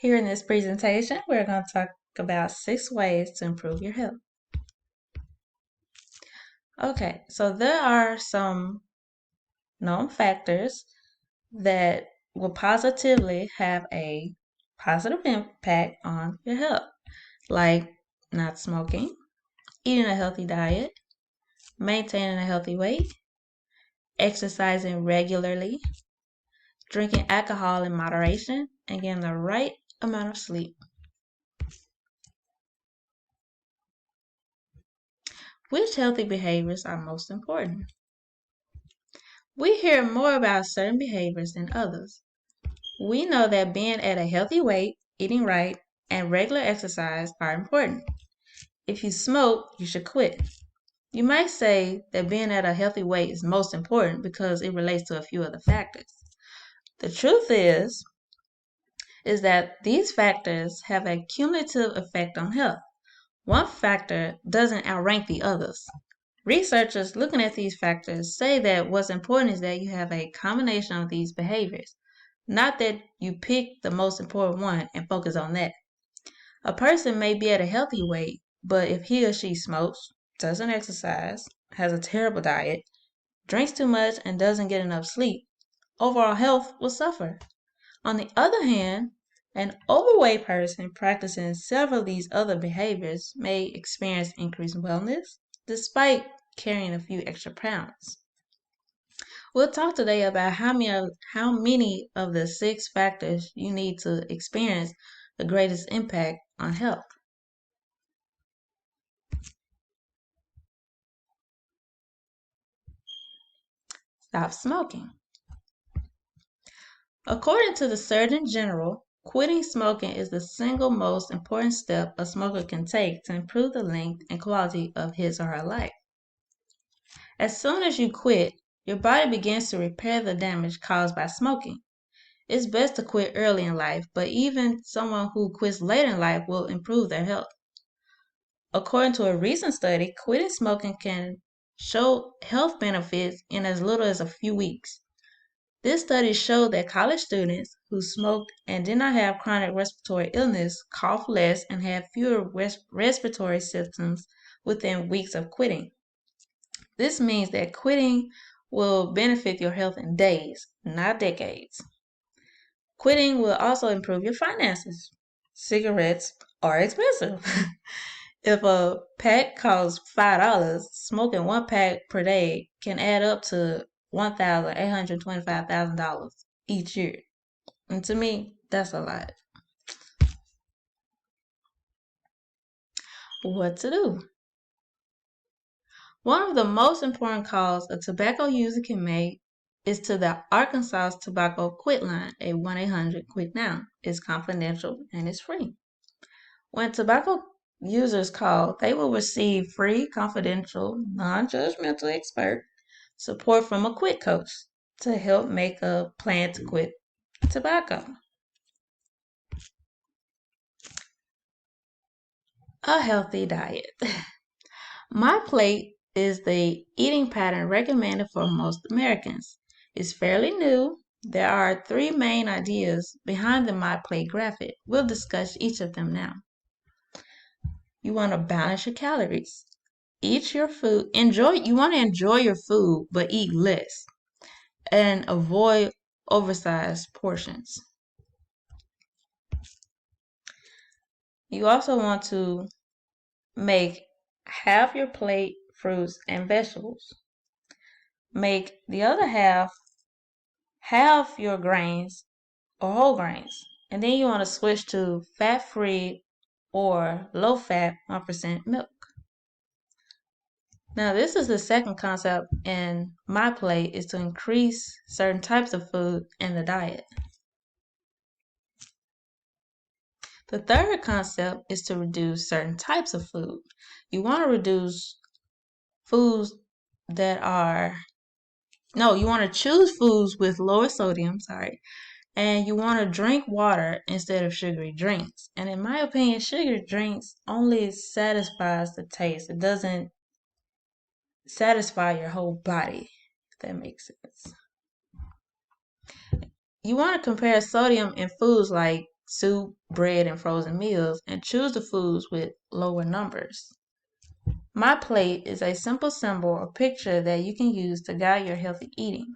Here in this presentation, we're going to talk about 6 ways to improve your health. Okay, so there are some known factors that will positively have a positive impact on your health, like not smoking, eating a healthy diet, maintaining a healthy weight, exercising regularly, drinking alcohol in moderation, and getting the right amount of sleep. Which healthy behaviors are most important? We hear more about certain behaviors than others. We know that being at a healthy weight, eating right, and regular exercise are important. If you smoke, you should quit. You might say that being at a healthy weight is most important because it relates to a few other factors. The truth is that these factors have a cumulative effect on health. One factor doesn't outrank the others. Researchers looking at these factors say that what's important is that you have a combination of these behaviors, not that you pick the most important one and focus on that. A person may be at a healthy weight, but if he or she smokes, doesn't exercise, has a terrible diet, drinks too much, and doesn't get enough sleep, overall health will suffer. On the other hand, an overweight person practicing several of these other behaviors may experience increased wellness despite carrying a few extra pounds. We'll talk today about how many of the 6 factors you need to experience the greatest impact on health. Stop smoking. According to the Surgeon General, quitting smoking is the single most important step a smoker can take to improve the length and quality of his or her life. As soon as you quit, your body begins to repair the damage caused by smoking. It's best to quit early in life, but even someone who quits later in life will improve their health. According to a recent study, quitting smoking can show health benefits in as little as a few weeks. This study showed that college students who smoked and did not have chronic respiratory illness coughed less and had fewer respiratory symptoms within weeks of quitting. This means that quitting will benefit your health in days, not decades. Quitting will also improve your finances. Cigarettes are expensive. If a pack costs $5, smoking 1 pack per day can add up to $1,825,000 each year. And to me, that's a lot. What to do? One of the most important calls a tobacco user can make is to the Arkansas Tobacco Quit line at 1-800-QUIT-NOW. It's confidential and it's free. When tobacco users call, they will receive free, confidential, non-judgmental expert support from a quit coach to help make a plan to quit tobacco. A healthy diet. MyPlate is the eating pattern recommended for most Americans. It's fairly new. There are 3 main ideas behind the MyPlate graphic. We'll discuss each of them now. You want to balance your calories. Eat your food. You want to enjoy your food, but eat less. And avoid oversized portions. You also want to make half your plate fruits and vegetables. Make the other half your grains or whole grains. And then you want to switch to fat-free or low-fat 1% milk. Now, this is the second concept in MyPlate, is to increase certain types of food in the diet. The third concept is to reduce certain types of food. You want to reduce foods you want to choose foods with lower sodium, and you want to drink water instead of sugary drinks. And in my opinion, sugary drinks only satisfies the taste. It doesn't satisfy your whole body, if that makes sense. You want to compare sodium in foods like soup, bread, and frozen meals, and choose the foods with lower numbers. MyPlate is a simple symbol or picture that you can use to guide your healthy eating.